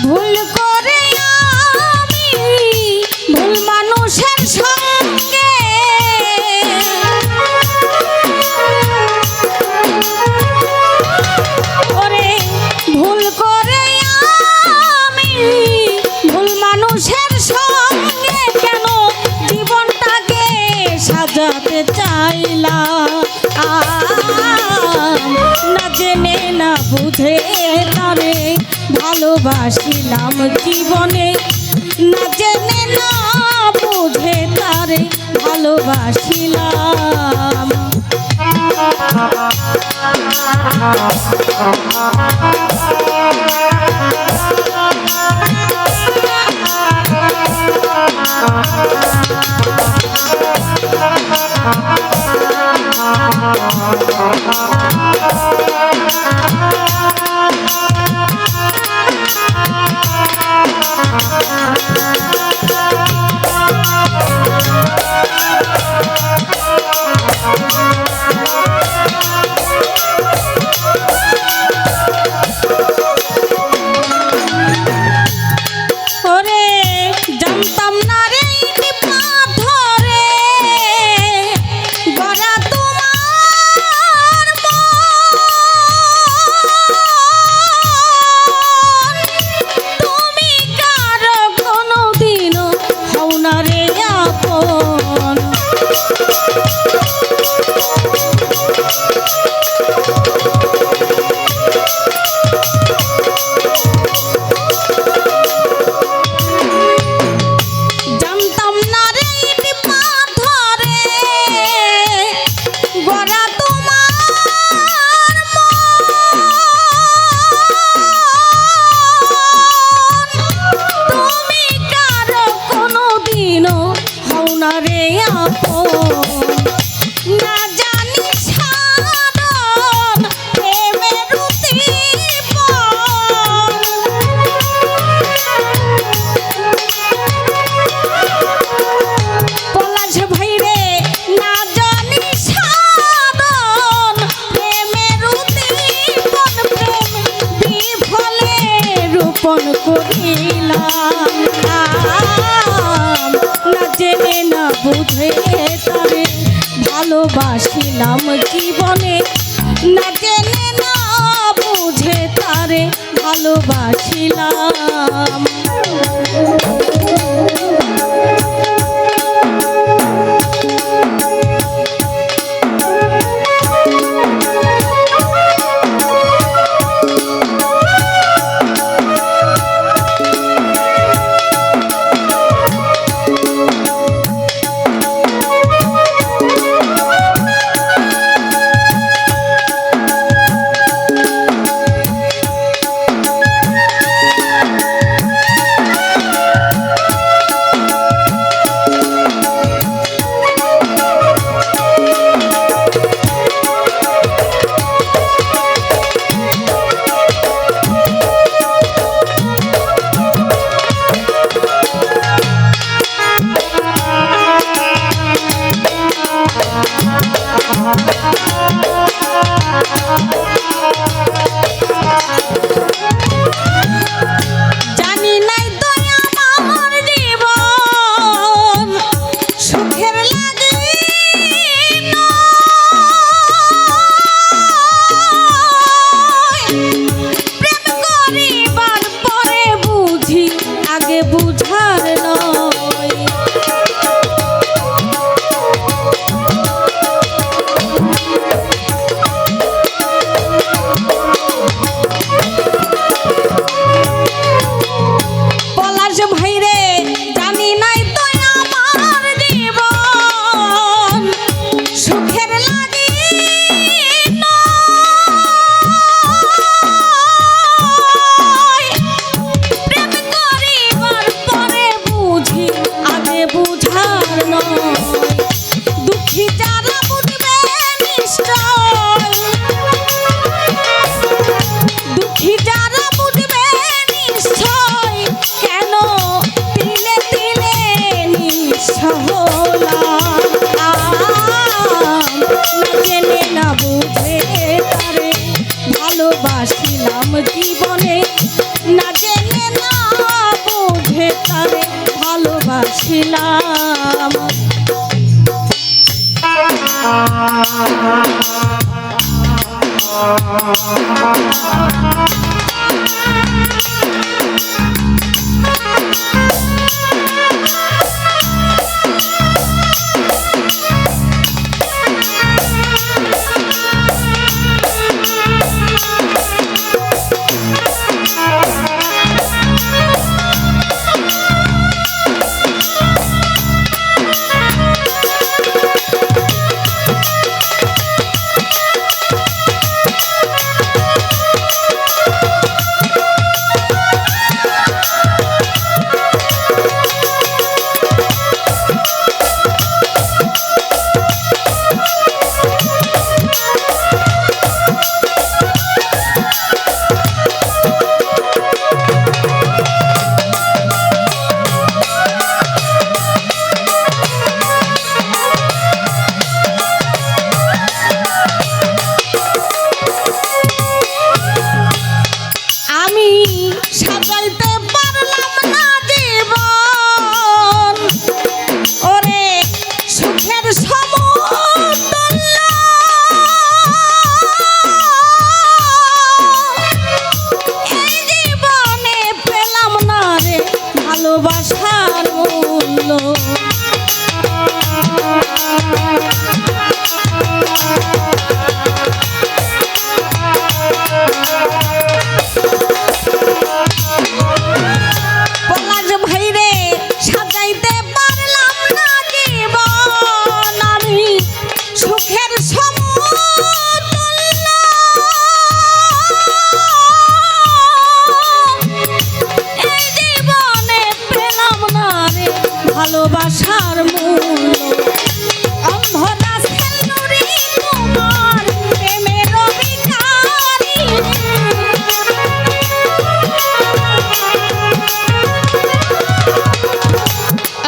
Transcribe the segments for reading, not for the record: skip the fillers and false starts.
ভুল করে আমি ভুল মানুষের সঙ্গে ওরে ভুল করে আমি ভুল মানুষের সঙ্গে কেন জীবনটাকে সাজাতে চাইলাম না জেনে না বুঝে তারে ভালোবাসিলাম জীবনে না জেনে না বুঝে তারে ভালোবাসিলাম বুঝে তারে ভালোবাসিলাম জীবনে না জেনে না বুঝে তারে ভালোবাসিলাম ভালোবাসা ভালোবাসিলাম জীবনে না জেনে না বুঝে তারে ভালোবাসিলাম। ভালোবাসার মূল্য পলাশ ভাইরে সাজাইতে পারলাম না জীবন আমি সুখের সমতুল্য এই জীবনে পেলাম না রে ভালোবাসার মূল্য অন্ধরা সেলুরি তোমার প্রেমের অভিকারী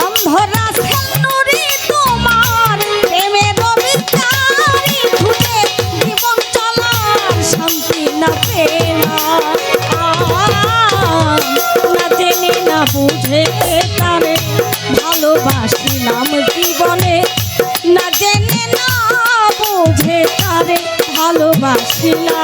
অন্ধরা সেলুরি তোমার প্রেমের অভিকারী খুঁজে জীবন চলার শান্তি না পেলাম না জেনে না বুঝে তারে ভালোবাসিলাম জীবনে না জেনে না বুঝে তারে ভালোবাসিলাম।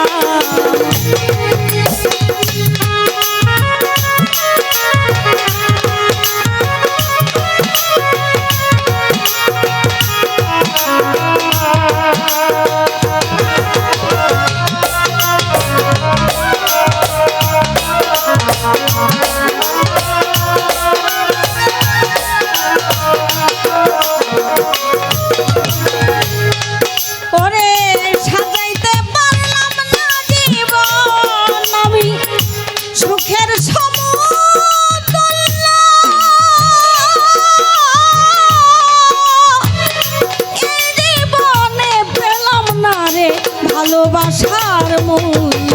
ভালোবাসার মূল্য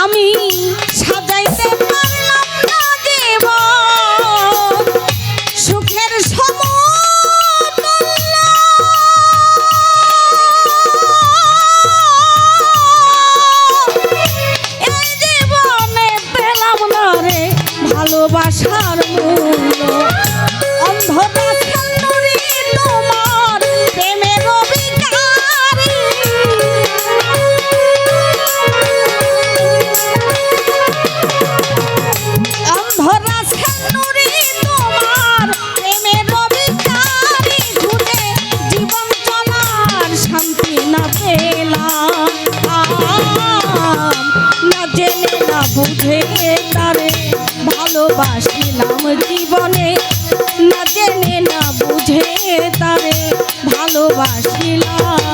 আমি সাজাইতে পারলাম না জীবন সুখের সমতুল্য ভালোবাসার মূল্য অন্ধরা সেলুরি তোমার প্রেমের অভিকারী অন্ধরা সেলুরি তোমার প্রেমের অভিকারী ঘুরে জীবন চলার শান্তি না পেলাম না জেনে না বুঝে তারে ভালোবাসিলাম জীবনে না জেনে না বুঝে তারে ভালোবাসিলাম।